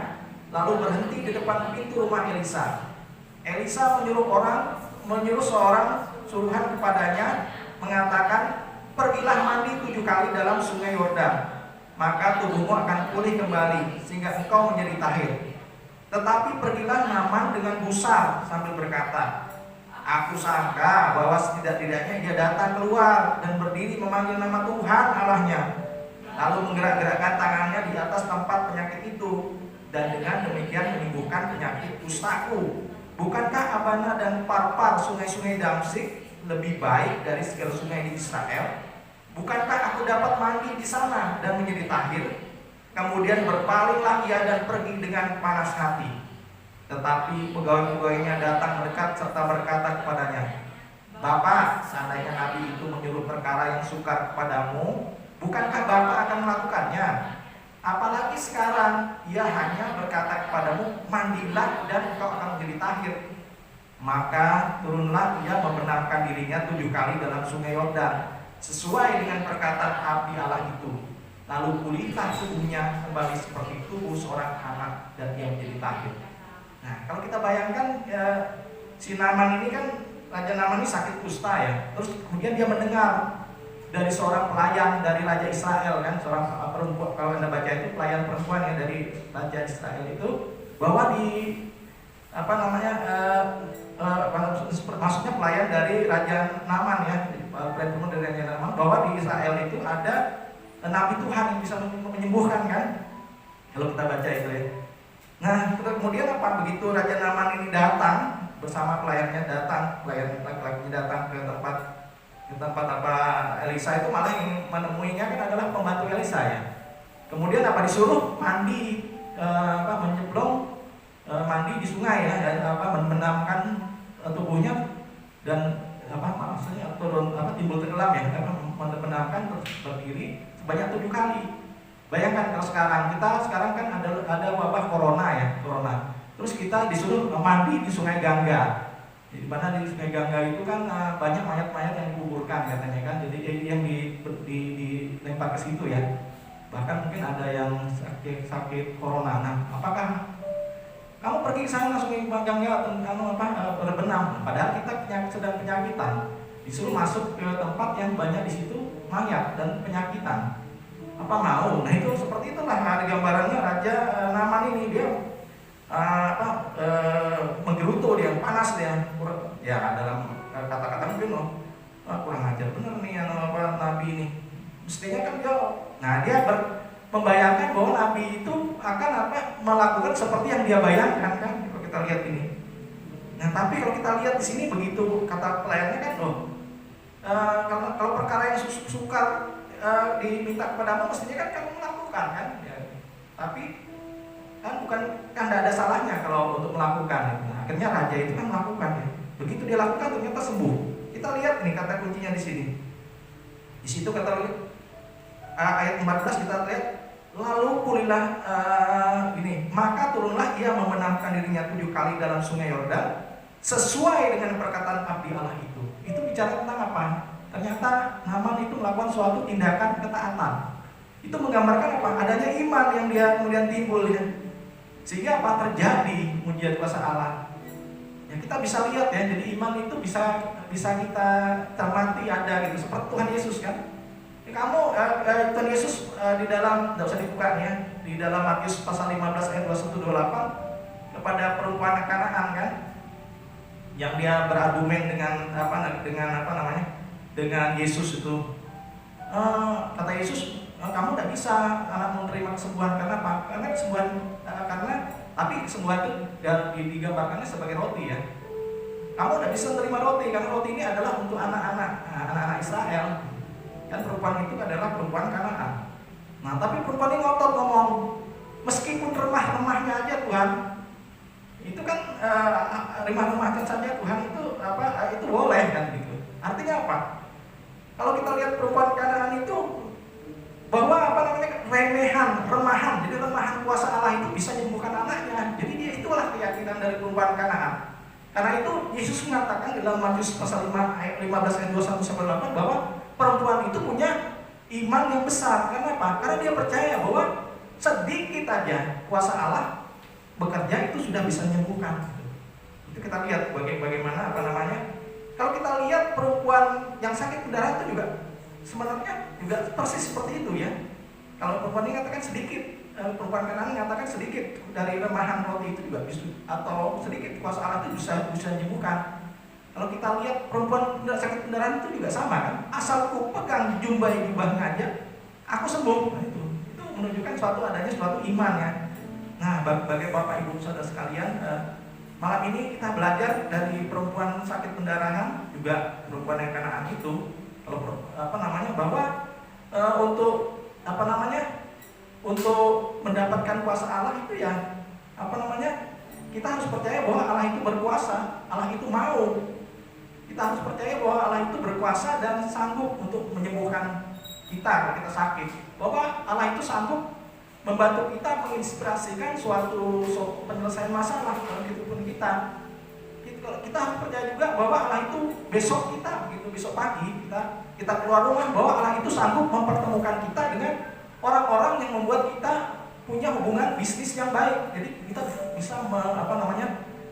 lalu berhenti di depan pintu rumah Elisa. Elisa menyuruh seorang suruhan kepadanya, mengatakan, pergilah mandi 7 kali dalam sungai Yordan, maka tubuhmu akan pulih kembali sehingga engkau menjadi tahir. Tetapi pergilah Naaman dengan gusar sambil berkata, aku sangka bahwa setidak-tidaknya dia datang keluar dan berdiri memanggil nama Tuhan Allahnya, lalu menggerak-gerakkan tangannya di atas tempat penyakit itu, dan dengan demikian menyembuhkan penyakit kustaku. Bukankah Abana dan Parpar sungai-sungai Damsyik lebih baik dari segala sungai di Israel? Bukankah aku dapat mandi di sana dan menjadi tahir? Kemudian berpalinglah ia dan pergi dengan panas hati. Tetapi pegawai-pegawainya datang mendekat serta berkata kepadanya, Bapak, seandainya Nabi itu menyuruh perkara yang sukar kepadamu, bukankah Bapak akan melakukannya? Apalagi sekarang ia hanya berkata kepadamu, mandilah dan engkau akan menjadi tahir. Maka turunlah ia membenamkan dirinya 7 kali dalam sungai Yordan, sesuai dengan perkataan abdi Allah itu. Lalu pulihlah tubuhnya kembali seperti tubuh seorang anak, dan ia menjadi tahir. Nah, kalau kita bayangkan si Naaman ini kan, Raja Naaman ini sakit kusta ya. Terus kemudian dia mendengar dari seorang pelayan dari Raja Israel kan, seorang perempuan, kalau Anda baca itu pelayan perempuan ya dari Raja Israel itu, bahwa di maksudnya pelayan dari Raja Naaman ya, perempuan dari Raja Naaman, bahwa di Israel itu ada nabi Tuhan yang bisa menyembuhkan kan, kalau kita baca itu ya. Nah kemudian apa, begitu Raja Naaman ini datang bersama pelayan laki-lakinya datang ke tempat Elisa, itu malah yang menemuinya kan adalah pembantu Elisa ya. Kemudian disuruh mandi, menjeblong, mandi di sungai ya, dan membenamkan tubuhnya, dan maksudnya timbul tenggelam ya, membenamkan berdiri sebanyak 7 kali. Bayangkan kalau sekarang kan ada wabah corona. Terus kita disuruh mandi di Sungai Gangga. Di mana di Sungai Gangga itu kan banyak mayat-mayat yang dikuburkan katanya kan. Jadi yang dilempar ke situ ya. Bahkan mungkin ada yang sakit corona. Nah, apakah kamu pergi ke sana Sungai Gangga berbenam? Padahal kita sedang penyakitan. Disuruh masuk ke tempat yang banyak di situ mayat dan penyakitan. Apa mau? Nah itu seperti itulah ada gambarannya Raja Naaman ini, dia menggerutu, dia panas, dia ya dalam kata-kata mungkin kurang ajar bener nih nabi ini. Mestinya kan dia membayangkan bahwa nabi itu akan melakukan seperti yang dia bayangkan kan, kalau kita lihat ini. Nah tapi kalau kita lihat di sini begitu kata pelayannya kan kalau perkara yang sukar diminta kepadamu, mestinya kan kamu melakukan kan ya. Tapi kan tidak ada salahnya kalau untuk melakukan. Nah, akhirnya raja itu kan melakukan ya. Begitu dia lakukan ternyata sembuh. Kita lihat nih kata kuncinya di sini. Di situ kata ayat 14 kita lihat, Lalu pulihlah maka turunlah ia membenamkan dirinya 7 kali dalam sungai Yordan sesuai dengan perkataan abdi Allah itu. Itu bicara tentang apa? Ternyata Naaman itu melakukan suatu tindakan ketaatan. Itu menggambarkan apa? Adanya iman yang dia kemudian timbul ya. Sehingga apa? Terjadi mujizat kuasa Allah. Ya kita bisa lihat ya, jadi iman itu bisa kita cermati ada gitu seperti Tuhan Yesus kan. Kamu Tuhan Yesus di dalam, tidak usah dibuka ya, di dalam Matius pasal 15 ayat 21-28 kepada perempuan Kanaan kan, yang dia berargumen dengan Yesus itu. Kata Yesus, kamu tidak bisa anakmu menerima kesembuhan karena apa? Karena kesembuhan tapi kesembuhan itu digambarkannya sebagai roti ya. Kamu tidak bisa menerima roti karena roti ini adalah untuk anak-anak Israel. Kan perempuan itu adalah perempuan Kanaan. Nah, tapi perempuan ini ngotot ngomong, meskipun remah-remahnya aja Tuhan, itu kan remah-remahnya saja Tuhan itu boleh kan gitu. Artinya apa? Kalau kita lihat perempuan Kanaan itu bahwa remahan. Jadi remahan kuasa Allah itu bisa menyembuhkan anaknya. Jadi dia itulah keyakinan dari perempuan Kanaan. Karena itu Yesus mengatakan dalam Matius pasal 5 ayat 15 ayat 21-28 bahwa perempuan itu punya iman yang besar. Karena apa? Karena dia percaya bahwa sedikit aja kuasa Allah bekerja itu sudah bisa menyembuhkan. Itu kita lihat bagaimana kalau kita lihat perempuan yang sakit darah itu juga sebenarnya juga persis seperti itu ya. Kalau perempuan ini katakan sedikit, perempuan Kanaan mengatakan sedikit dari remahan roti itu juga bisa, atau sedikit kuasa Allah itu bisa menyembuhkan. Kalau kita lihat perempuan sakit pendarahan itu juga sama kan, asal ku pegang jubahnya aja, aku sembuh. Nah, itu menunjukkan adanya suatu iman ya. Nah, bagi Bapak Ibu Saudara sekalian, malam ini kita belajar dari perempuan sakit pendarahan, juga perempuan yang Kanaan itu, bahwa untuk mendapatkan kuasa Allah itu ya kita harus percaya bahwa Allah itu berkuasa, Allah itu mau. Kita harus percaya bahwa Allah itu berkuasa dan sanggup untuk menyembuhkan kita kalau kita sakit. Bahwa Allah itu sanggup membantu kita menginspirasikan suatu penyelesaian masalah dalam kehidupan kita. Kita harus percaya juga bahwa Allah itu besok pagi kita keluar rumah, bahwa Allah itu sanggup mempertemukan kita dengan orang-orang yang membuat kita punya hubungan bisnis yang baik. Jadi kita bisa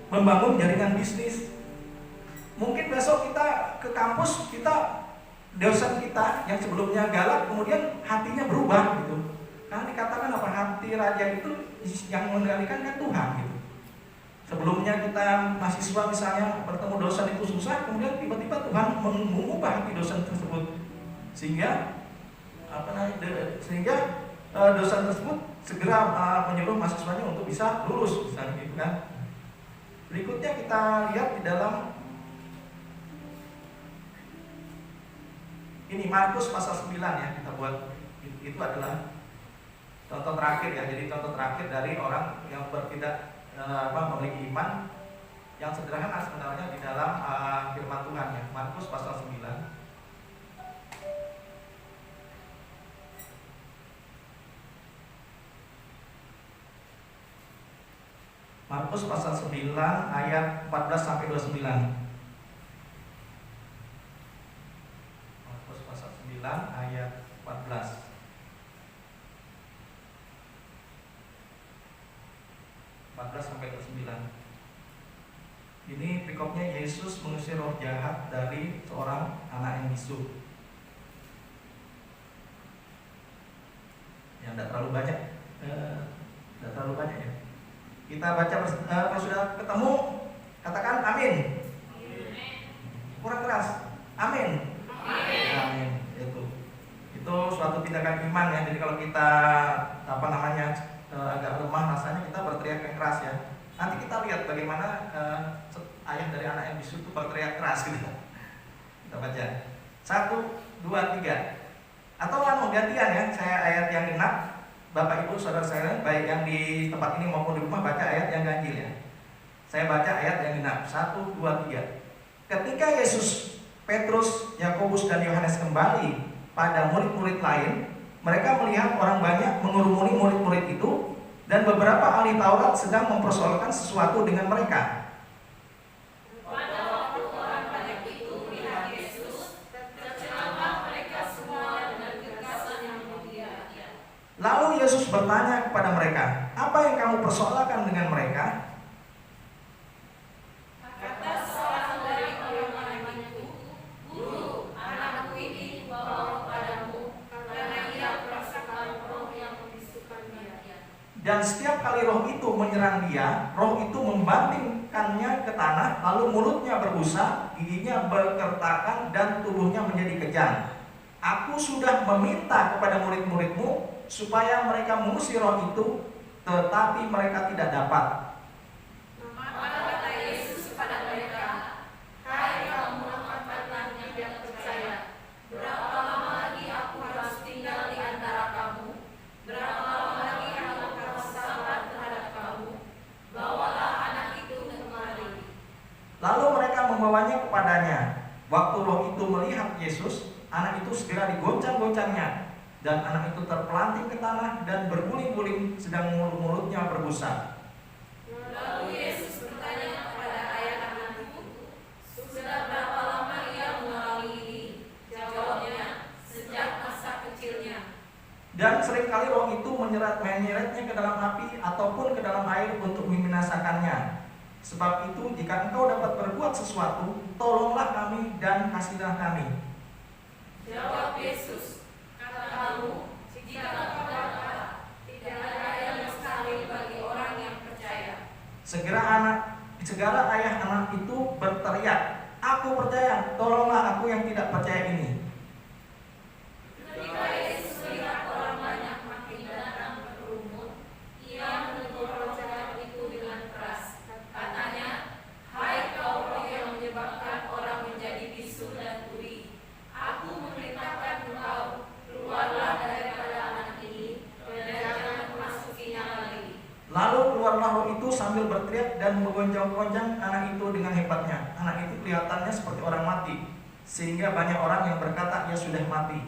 membangun jaringan bisnis. Mungkin besok kita ke kampus, dosen kita yang sebelumnya galak kemudian hatinya berubah gitu. Karena dikatakan hati raja itu yang mengendalikan kan Tuhan gitu. Sebelumnya kita mahasiswa misalnya bertemu dosen itu susah, kemudian tiba-tiba Tuhan mengubah hati dosen tersebut sehingga dosen tersebut segera menyuruh mahasiswanya untuk bisa lulus misalnya gitu kan. Berikutnya kita lihat di dalam ini Markus pasal 9 ya, kita buat itu adalah contoh terakhir ya. Jadi contoh terakhir dari orang yang memiliki iman yang sederhana sebenarnya di dalam firman Tuhan ya. Markus pasal 9. Markus pasal 9 ayat 14 sampai 29. Markus pasal 9 ayat 14. 14 sampai 29. Ini perikopnya Yesus mengusir roh jahat dari seorang anak yang bisu. Yang tidak terlalu banyak. Ya. Kita baca kalau sudah ketemu, katakan amin. Kurang keras. Amin. Amin. Itu suatu tindakan iman ya. Jadi kalau kita agak lemah rasanya, kita berteriak yang keras ya. Nanti kita lihat bagaimana ayah dari anak yang bisu itu berteriak keras gitu. Kita baca 1, 2, 3. Atau gantian ya, saya ayat yang genap, Bapak Ibu Saudara saya baik yang di tempat ini maupun di rumah baca ayat yang ganjil ya. Saya baca ayat yang genap 1, 2, 3. Ketika Yesus, Petrus, Yakobus dan Yohanes kembali pada murid-murid lain, mereka melihat orang banyak mengurumuni murid-murid itu, dan beberapa ahli Taurat sedang mempersoalkan sesuatu dengan mereka. Pada waktu orang banyak itu melihat Yesus, tercengang mereka semua dengan gagasan yang mulia. Lalu Yesus bertanya kepada mereka, "Apa yang kamu persoalkan dengan mereka?" Kata seorang dari orang-orang itu, "Guru, anakku ini kubawa padamu, karena ia merasakan roh yang membisukan dia." Dan setiap kali roh itu menyerang dia, roh itu membantingkannya ke tanah, lalu mulutnya berbusa, giginya berkertakan, dan tubuhnya menjadi kejang. Aku sudah meminta kepada murid-muridmu supaya mereka mengusir roh itu, tetapi mereka tidak dapat. Maka kata Yesus kepada mereka, "Hai kamu orang yang tidak percaya, berapa lama lagi aku harus tinggal di antara kamu? Berapa lama lagi aku harus sabar terhadap kamu? Bawalah anak itu kemari." Lalu mereka membawanya kepadanya. Waktu roh itu melihat Yesus, anak itu segera digoncang-goncangnya, dan anak itu terpelanting ke tanah dan berguling-guling, sedang mulutnya berbusa. Lalu Yesus bertanya kepada ayah anak itu, "Sudah berapa lama ia mengalami ini?" Jawabnya, "Sejak masa kecilnya." Dan seringkali roh itu menyeretnya ke dalam api ataupun ke dalam air untuk membinasakannya. Sebab itu, jika engkau dapat berbuat sesuatu, tolonglah kami dan kasihilah kami. Jawab Yesus, "Kata kamu, jika kau dapat, tidak ada yang mustahil bagi orang yang percaya." Segala ayah anak itu berteriak, "Aku percaya, tolonglah aku yang tidak percaya ini." Ketika Yesus melihat orang banyak makin datang berkerumun, ia menegur roh jahat itu dengan keras. Katanya, "Hai kau roh yang menyebabkan orang menjadi bisu dan tuli, aku memerintahkan engkau, keluarlah daripada anak ini, dan jangan memasukinya lagi." Lalu keluarlah roh itu sambil berteriak dan menggoncang-goncang anak itu dengan hebatnya. Anak itu kelihatannya seperti orang mati, sehingga banyak orang yang berkata ia sudah mati.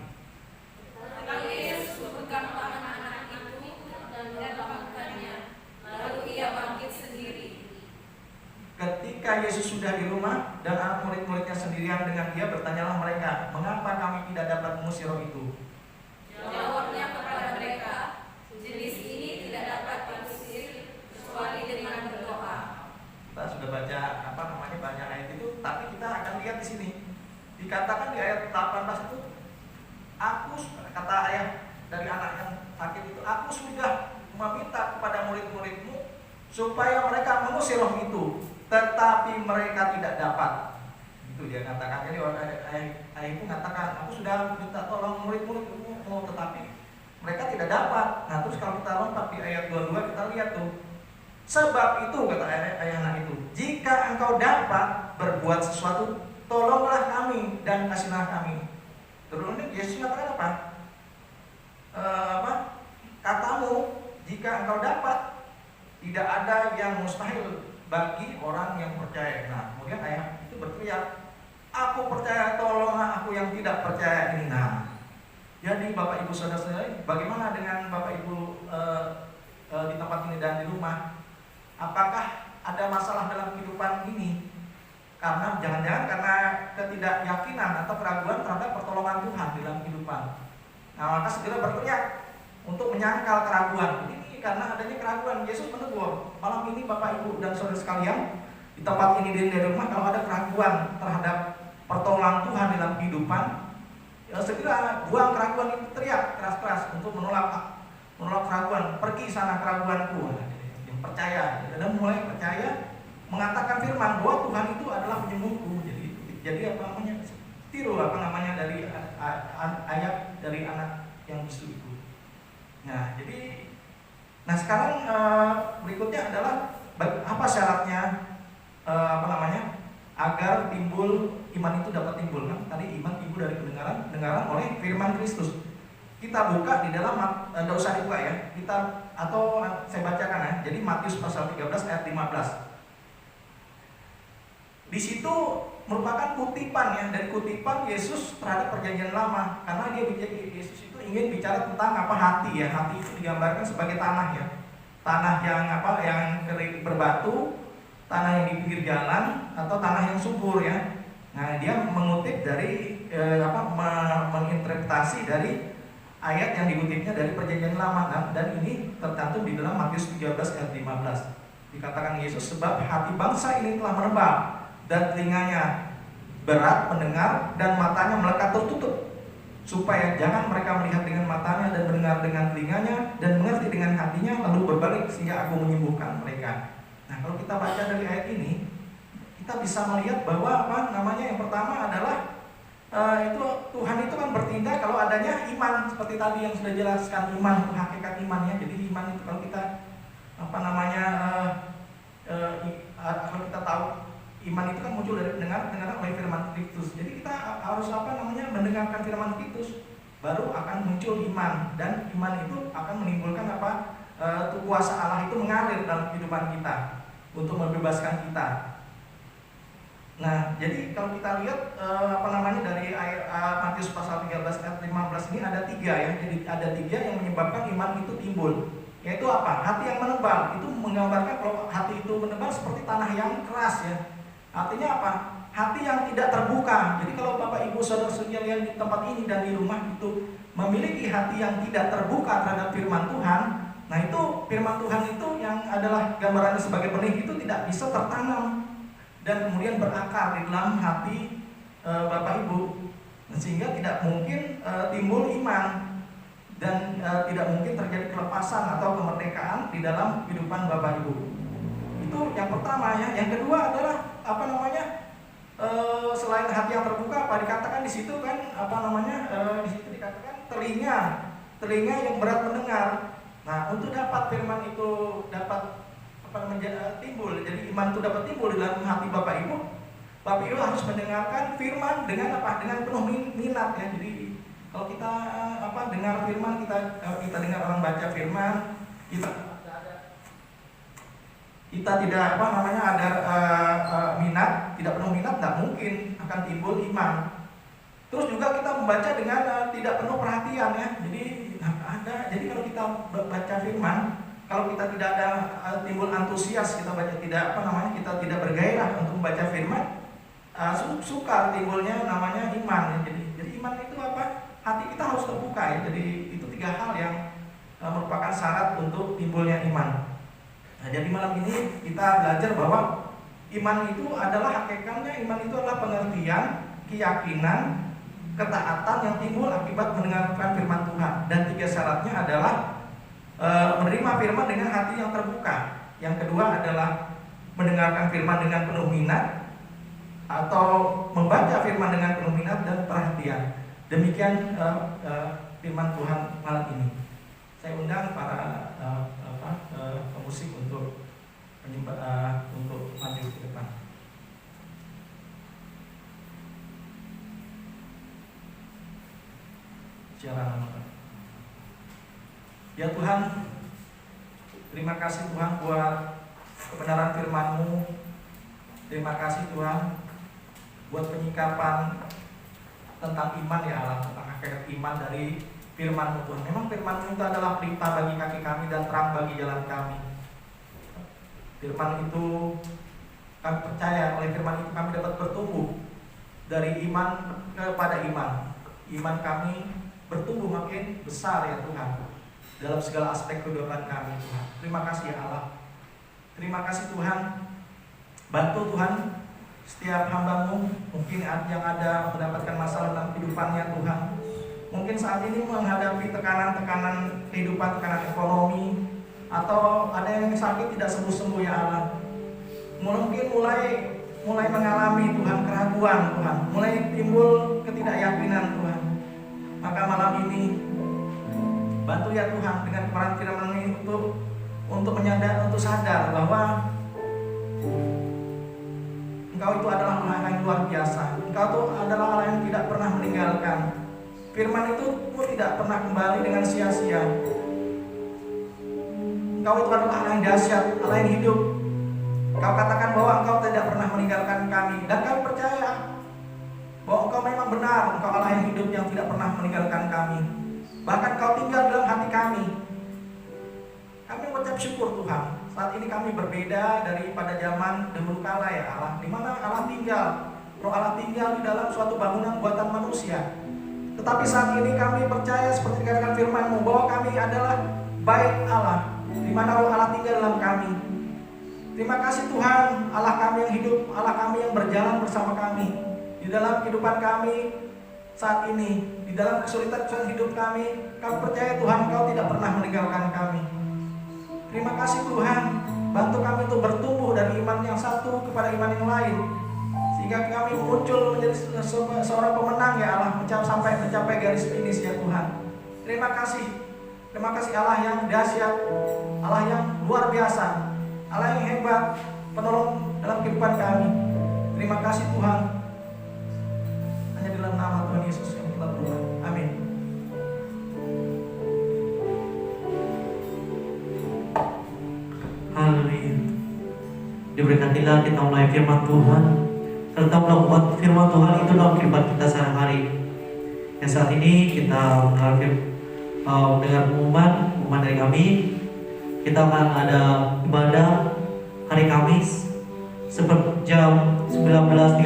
Lalu Yesus memegang tangan anak itu dan membangkitkannya, lalu ia bangkit sendiri. Ketika Yesus sudah di rumah dan anak murid-muridnya sendirian dengan dia, bertanyalah mereka, "Mengapa kami tidak dapat mengusir roh itu?" Jawabnya kepada mereka, "Jenis ini tidak dapat diusir kecuali dengan berdoa." Kita sudah baca banyak ayat itu, tapi kita akan lihat di sini. Dikatakan di ayat 18 itu, kata ayah dari anak yang sakit itu, "Aku sudah meminta kepada murid-muridmu supaya mereka mengusir roh itu, tetapi mereka tidak dapat." Itu dia katakan. Jadi ayah itu mengatakan, "Aku sudah minta tolong murid-muridmu, tetapi mereka tidak dapat." Nah, terus kalau kita lompat di ayat 22, kita lihat tuh, "Sebab itu," kata ayah anak itu, "jika engkau dapat berbuat sesuatu, tolonglah kami dan kasihilah kami." Terus Yesus mengatakan apa? Katamu, jika engkau dapat, tidak ada yang mustahil bagi orang yang percaya. Nah, kemudian ayah itu berteriak, "Aku percaya, tolonglah aku yang tidak percaya ini." Nah, jadi Bapak Ibu saudara-saudara, bagaimana dengan Bapak Ibu di tempat ini dan di rumah? Apakah ada masalah dalam kehidupan ini? Karena jangan-jangan karena ketidakyakinan atau keraguan terhadap pertolongan Tuhan dalam kehidupan. Nah, maka segera berteriak untuk menyangkal keraguan. Ini karena adanya keraguan, Yesus menegur, malam ini Bapak Ibu dan saudara sekalian, di tempat ini dan di rumah, kalau ada keraguan terhadap pertolongan Tuhan dalam kehidupan, ya segera buang keraguan itu, teriak keras-keras untuk menolak keraguan. "Pergi sana keraguanku." Yang percaya dan mulai percaya, mengatakan firman bahwa Tuhan itu adalah penyembuhku. Jadi tiru dari ayat dari anak yang bisu itu. Nah, sekarang berikutnya adalah apa syaratnya agar timbul iman itu dapat timbul, kan? Tadi iman timbul dari pendengaran oleh firman Kristus. Kita buka di dalam, tidak usah dibuka ya, saya bacakan ya. Jadi Matius pasal 13 ayat 15. Di situ merupakan kutipan ya, dari kutipan Yesus terhadap perjanjian lama, karena Yesus itu ingin bicara tentang apa, hati ya. Hati itu digambarkan sebagai tanah ya, tanah yang apa, yang kering berbatu, tanah yang di pinggir jalan, atau tanah yang subur ya. Nah, dia mengutip dari menginterpretasi dari ayat yang dikutipnya dari perjanjian lama, dan ini tercantum di dalam Matius 13 ayat 15. Dikatakan Yesus, sebab hati bangsa ini telah menebal, dan telinganya berat mendengar, dan matanya melekat tertutup, supaya jangan mereka melihat dengan matanya, dan mendengar dengan telinganya, dan mengerti dengan hatinya, lalu berbalik sehingga aku menyembuhkan mereka. Nah, kalau kita baca dari ayat ini, kita bisa melihat bahwa yang pertama adalah itu Tuhan itu kan bertindak kalau adanya iman, seperti tadi yang sudah jelaskan, iman itu hakikat imannya. Jadi iman itu kalau kita kalau kita tahu iman itu kan muncul dari mendengar oleh firman Kristus. Jadi kita harus mendengarkan firman Kristus, baru akan muncul iman, dan iman itu akan menimbulkan kuasa Allah itu mengalir dalam kehidupan kita untuk membebaskan kita. Nah, jadi kalau kita lihat dari ayat Matius pasal 13 ayat 15 ini ada 3 ya. Jadi ada 3 yang menyebabkan iman itu timbul. Yaitu apa? Hati yang menebal. Itu menggambarkan kalau hati itu menebal seperti tanah yang keras ya. Artinya apa? Hati yang tidak terbuka. Jadi kalau Bapak Ibu Saudara sekalian di tempat ini dan di rumah itu memiliki hati yang tidak terbuka terhadap firman Tuhan, nah itu firman Tuhan itu yang adalah gambarannya sebagai benih itu tidak bisa tertanam dan kemudian berakar di dalam hati Bapak Ibu, sehingga tidak mungkin timbul iman dan tidak mungkin terjadi kelepasan atau kemerdekaan di dalam kehidupan Bapak Ibu. Itu yang pertama ya. Yang kedua adalah selain hati yang terbuka, dikatakan di situ kan di situ dikatakan telinga yang berat mendengar. Nah, untuk dapat firman itu dapat timbul, jadi iman itu dapat timbul di dalam hati Bapak Ibu harus mendengarkan firman dengan penuh minat ya. Jadi kalau kita dengar firman, kita dengar orang baca firman, kita tidak ada minat, tidak penuh minat, tidak mungkin akan timbul iman. Terus juga kita membaca dengan tidak penuh perhatian ya. Jadi kalau kita baca firman, kalau kita tidak ada timbul antusias, kita baca kita tidak bergairah untuk membaca firman, sukar timbulnya namanya iman ya. Jadi iman itu hati kita harus terbuka ya. Jadi itu 3 hal yang merupakan syarat untuk timbulnya iman. Nah, jadi malam ini kita belajar bahwa iman itu adalah hakikatnya, iman itu adalah pengertian, keyakinan, ketaatan yang timbul akibat mendengarkan firman Tuhan. Dan 3 syaratnya adalah menerima firman dengan hati yang terbuka. Yang kedua adalah mendengarkan firman dengan penuh minat, atau membaca firman dengan penuh minat dan perhatian. Demikian firman Tuhan malam ini. Saya undang para pemusik untuk maju ke depan. Silakan. Ya Tuhan, terima kasih Tuhan buat kebenaran firman-Mu. Terima kasih Tuhan buat penyikapan tentang iman ya Allah, tentang hakikat iman dari firman-Mu Tuhan. Memang firman-Mu itu adalah pelita bagi kaki kami dan terang bagi jalan kami. Firman itu, kami percaya oleh firman itu kami dapat bertumbuh dari iman kepada iman. Iman kami bertumbuh makin besar ya Tuhan, dalam segala aspek kehidupan kami Tuhan. Terima kasih ya Allah. Terima kasih Tuhan. Bantu Tuhan setiap hamba-Mu mungkin yang ada mendapatkan masalah dalam kehidupannya Tuhan. Mungkin saat ini menghadapi tekanan-tekanan kehidupan, tekanan ekonomi, atau ada yang sakit tidak sembuh-sembuh ya Allah. Mungkin mulai mengalami Tuhan keraguan Tuhan, mulai timbul ketidakyakinan Tuhan. Maka malam ini bantu ya Tuhan dengan kebenaran firman ini untuk sadar bahwa Engkau itu adalah Allah yang luar biasa. Engkau itu adalah Allah yang tidak pernah meninggalkan. Firman itu pun tidak pernah kembali dengan sia-sia. Engkau itu adalah Allah yang dahsyat, Allah yang hidup. Kau katakan bahwa Engkau tidak pernah meninggalkan kami, dan kami percaya bahwa Engkau memang benar, Engkau Allah yang hidup yang tidak pernah meninggalkan kami. Bahkan Kau tinggal dalam hati kami. Kami mengucap syukur Tuhan. Saat ini kami berbeda daripada zaman dahulu kala ya Allah, di mana Allah tinggal, Roh Allah tinggal di dalam suatu bangunan buatan manusia. Tetapi saat ini kami percaya seperti dikatakan firman-Mu bahwa kami adalah bait Allah, di mana Roh Allah tinggal dalam kami. Terima kasih Tuhan, Allah kami yang hidup, Allah kami yang berjalan bersama kami di dalam kehidupan kami saat ini, di dalam kesulitan hidup kami. Kami percaya Tuhan, Kau tidak pernah meninggalkan kami. Terima kasih Tuhan, bantu kami untuk bertumbuh dari iman yang satu kepada iman yang lain, sehingga kami muncul menjadi seorang pemenang ya Allah, sampai mencapai garis finish ya Tuhan. Terima kasih Allah yang dahsyat, Allah yang luar biasa, Allah yang hebat, penolong dalam kehidupan kami. Terima kasih Tuhan. Hanya di dalam nama Tuhan Yesus yang telah berdoa. Amin. Haleluya. Diberkatilah kita mulai firman Tuhan, serta melakukan firman Tuhan itu dalam kehidupan kita sehari-hari. Yang saat ini kita mendengar pengumuman dari kami. Kita akan ada ibadah hari Kamis seperti jam 19.30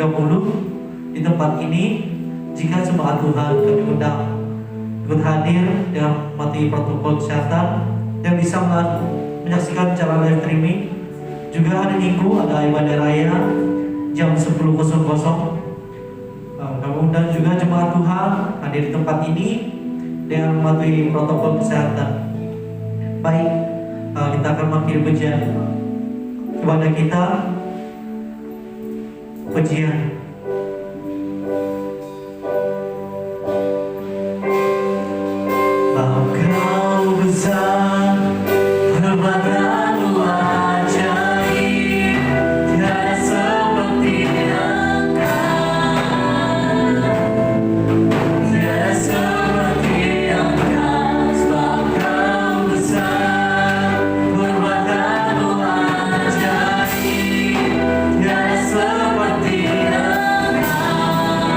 di tempat ini. Jika jemaat Tuhan kami undang ikut hadir dengan mematuhi protokol kesehatan dan bisa menyaksikan secara live streaming. Juga hari Minggu ada ibadah raya jam 10.00. Kami undang juga jemaat Tuhan hadir di tempat ini dengan mematuhi protokol kesehatan. Baik, kita akan mengakhiri pujian ibadah kita. Pujian Engkau besar, perbuatanmu ajaib, tiada seperti Engkau, tiada seperti Engkau. Sebab Engkau besar, perbuatanmu ajaib, tiada seperti Engkau, tiada seperti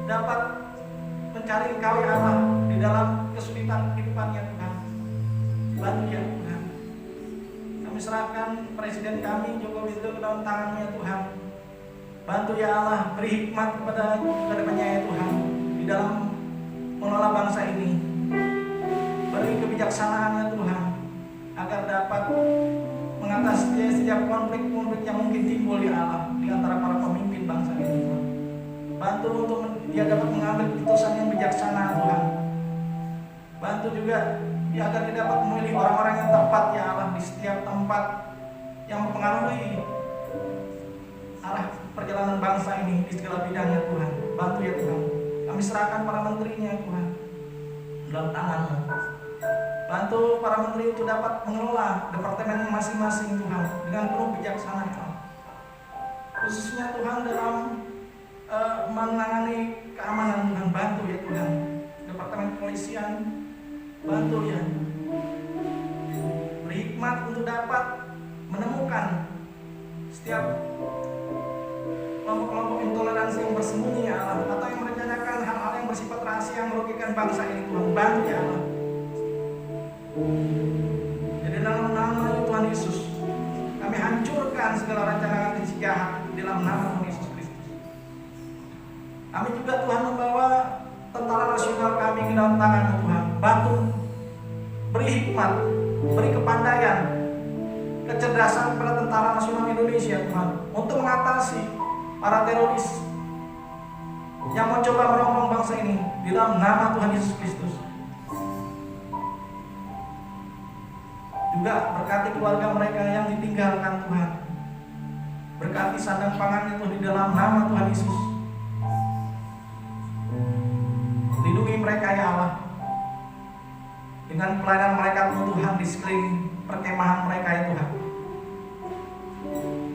dapat mencari Engkau ya Allah di dalam kesulitan kehidupannya Tuhan. Bantu ya Tuhan. Kami serahkan Presiden kami Joko Widodo ke dalam tangan-Mu ya Tuhan. Bantu ya Allah, beri hikmat kepada-Nya ya Tuhan di dalam mengelola bangsa ini. Beri kebijaksanaan ya Tuhan agar dapat mengatasi setiap konflik-konflik yang mungkin timbul ya Allah di antara para pemimpin bangsa ini Tuhan. Bantu untuk dia dapat mengambil keputusan yang bijaksana Tuhan. Bantu juga dia agar dia dapat memilih orang-orang yang tepat ya Allah di setiap tempat yang mempengaruhi arah perjalanan bangsa ini di segala bidangnya Tuhan. Bantu ya Tuhan. Kami serahkan para menterinya Tuhan dalam tangan-Mu. Bantu para menteri itu dapat mengelola departemen masing-masing Tuhan dengan penuh bijaksana. Khususnya Tuhan dalam menangani keamanan Tuhan. Bantu ya Tuhan. Departemen kepolisian, bantu ya. Beri hikmat untuk dapat menemukan setiap kelompok-kelompok intoleransi yang bersembunyi ya Allah, atau yang merencanakan hal-hal yang bersifat rahasia yang merugikan bangsa ini Tuhan. Bantu ya Allah. Jadi dalam nama Tuhan Yesus kami hancurkan segala rencana keji jahat dalam nama Tuhan Yesus Kristus. Kami juga Tuhan membawa tentara nasional kami ke dalam tangan-Mu Tuhan. Bantu, beri hikmat, beri kepandaian, kecerdasan kepada tentara nasional Indonesia Tuhan untuk mengatasi para teroris yang mencoba merongrong bangsa ini di dalam nama Tuhan Yesus Kristus. Juga berkati keluarga mereka yang ditinggalkan Tuhan. Berkati sandang pangannya Tuhan di dalam nama Tuhan Yesus. Lindungi mereka ya Allah dengan pelayanan mereka Tuhan di sekeliling perkemahan mereka ya Tuhan,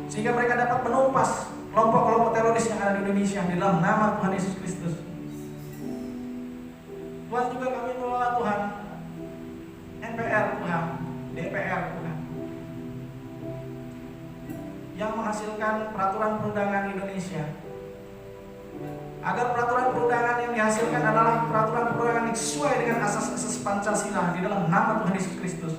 sehingga mereka dapat menumpas kelompok-kelompok teroris yang ada di Indonesia di dalam nama Tuhan Yesus Kristus. Tuhan juga kami mengelola Tuhan MPR Tuhan, DPR Tuhan, yang menghasilkan peraturan perundangan di Indonesia, agar peraturan perundangan yang dihasilkan adalah peraturan perundangan yang sesuai dengan asas-asas Pancasila di dalam nama Tuhan Yesus Kristus.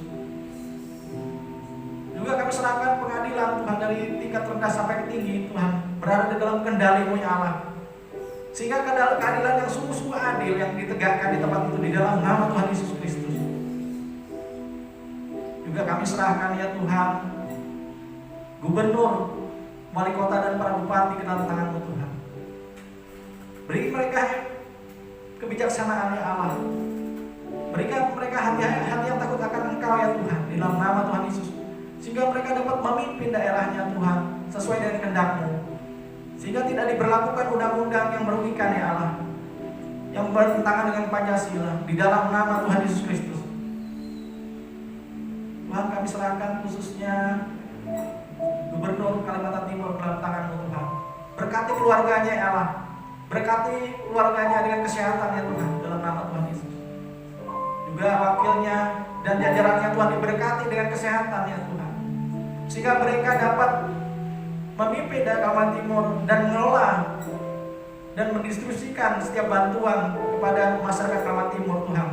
Juga kami serahkan pengadilan Tuhan dari tingkat rendah sampai ke tinggi Tuhan berada di dalam kendali-Mu ya Allah, sehingga keadilan yang sungguh-sungguh adil yang ditegakkan di tempat itu di dalam nama Tuhan Yesus Kristus. Juga kami serahkan ya Tuhan gubernur, wali kota dan para bupati ke dalam tangan-Mu Tuhan. Beri mereka kebijaksanaan ya Allah. Berikan mereka hati yang takut akan Engkau ya Tuhan di dalam nama Tuhan Yesus, sehingga mereka dapat memimpin daerahnya Tuhan sesuai dengan kehendak-Mu, sehingga tidak diberlakukan undang-undang yang merugikan ya Allah, yang bertentangan dengan Pancasila di dalam nama Tuhan Yesus Kristus. Tuhan kami serahkan khususnya Gubernur Kalimantan Timur dalam tangan-Mu Tuhan. Berkati keluarganya ya Allah, berkati keluarganya dengan kesehatan ya Tuhan dalam nama Tuhan Yesus. Juga wakilnya dan jajarannya Tuhan diberkati dengan kesehatan ya Tuhan, sehingga mereka dapat memimpin daerah Kalimantan Timur dan mengelola dan mendistribusikan setiap bantuan kepada masyarakat Kalimantan Timur Tuhan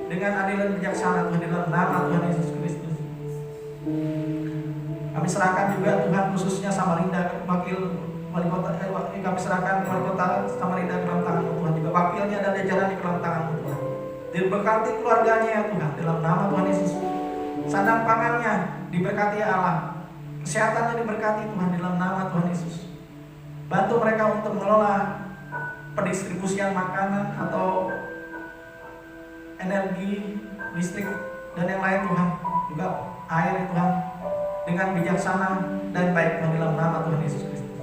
dengan adil dan bijaksana Tuhan di dalam nama Tuhan Yesus Kristus. Kami serahkan juga Tuhan khususnya Samarinda, wakil wali kota, kami serahkan wali kota Samarinda ke dalam tangan-Mu Tuhan, juga wakilnya dan jajarannya ke dalam tangan-Mu Tuhan. Diberkati keluarganya ya Tuhan dalam nama Tuhan Yesus. Sandang pangannya diberkati ya Allah, kesehatannya diberkati Tuhan di dalam nama Tuhan Yesus. Bantu mereka untuk mengelola pendistribusian makanan atau energi, listrik dan yang lain Tuhan, juga air Tuhan, dengan bijaksana dan baik Tuhan dalam nama Tuhan Yesus Kristus,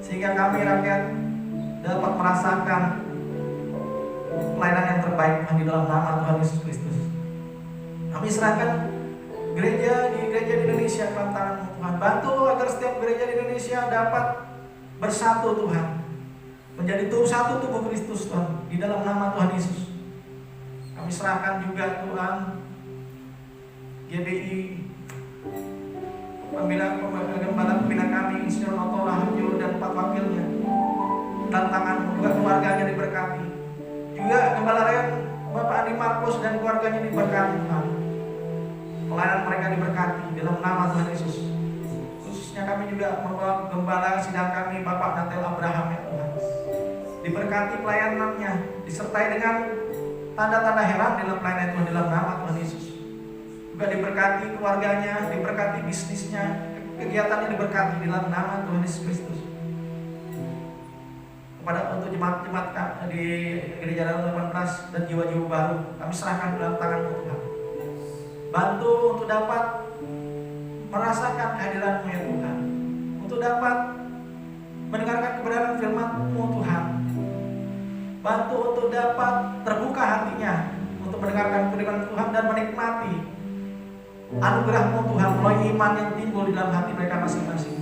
sehingga kami rakyat dapat merasakan pelayanan yang terbaik Tuhan di dalam nama Tuhan Yesus Kristus. Kami serahkan gereja di Indonesia ke dalam tangan-Mu Tuhan. Bantu agar setiap gereja di Indonesia dapat bersatu Tuhan, menjadi satu tubuh Kristus Tuhan di dalam nama Tuhan Yesus. Kami serahkan juga Tuhan GBI, Gembala pembina kami Insinyur Noto Raharjo dan 4 wakilnya. dalam tangan-Mu, juga keluarganya diberkati. Juga Gembala Ren, Bapak Adi Markus dan keluarganya diberkati Tuhan. Pelayanan mereka diberkati dalam nama Tuhan Yesus. Khususnya kami juga membawa Gembala sidang kami Bapak Nathel Abraham ya Tuhan. Diberkati pelayanannya, disertai dengan tanda-tanda heran dalam pelayanan Tuhan dalam nama Tuhan Yesus. Juga diberkati keluarganya, diberkati bisnisnya, kegiatannya diberkati dalam nama Tuhan Yesus Kristus. Kepada untuk jemaat-jemaat di Gereja Dalam 18 dan jiwa-jiwa baru, kami serahkan dalam tangan-Mu Tuhan. Bantu untuk dapat merasakan kehadiran-Mu ya Tuhan, untuk dapat mendengarkan kebenaran firman-Mu Tuhan. Bantu untuk dapat terbuka hatinya untuk mendengarkan firman Tuhan dan menikmati anugerah-Mu Tuhan melalui iman yang timbul di dalam hati mereka masing-masing.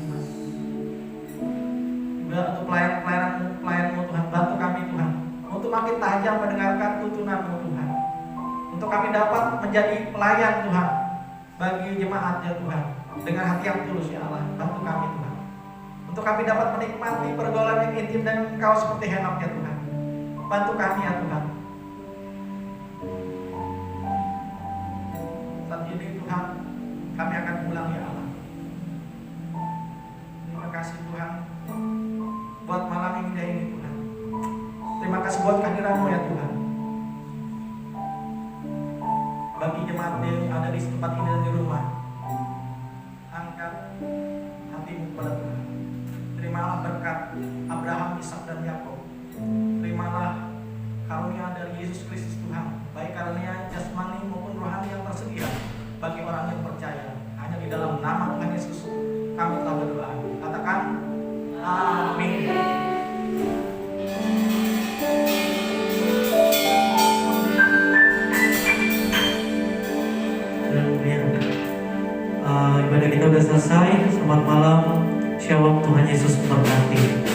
Juga untuk pelayan-Mu Tuhan, bantu kami Tuhan untuk makin tajam mendengarkan tuntunan-Mu Tuhan, untuk kami dapat menjadi pelayan Tuhan bagi jemaat ya Tuhan dengan hati yang tulus ya Allah. Bantu kami Tuhan untuk kami dapat menikmati pergaulan yang intim dan Engkau seperti Henok ya Tuhan. Bantu kami ya Tuhan. Saat ini Tuhan kami akan pulang ya Allah. Terima kasih Tuhan buat malam indah ini Tuhan. Terima kasih buat kehadiran-Mu ya Tuhan. Bagi jemaat yang ada di tempat ini dan di rumah, angkat hatimu kepada Tuhan. Terimalah berkat Abraham, Ishak dan Yakub. Terimalah karunia dari Yesus Kristus Tuhan, baik karunia jasmani maupun rohani yang tersedia bagi orang yang percaya. Hanya di dalam nama Tuhan Yesus kami telah berdoa. Katakan amin. Ibadah kita sudah selesai. Selamat malam. Shalom, Tuhan Yesus memberkati.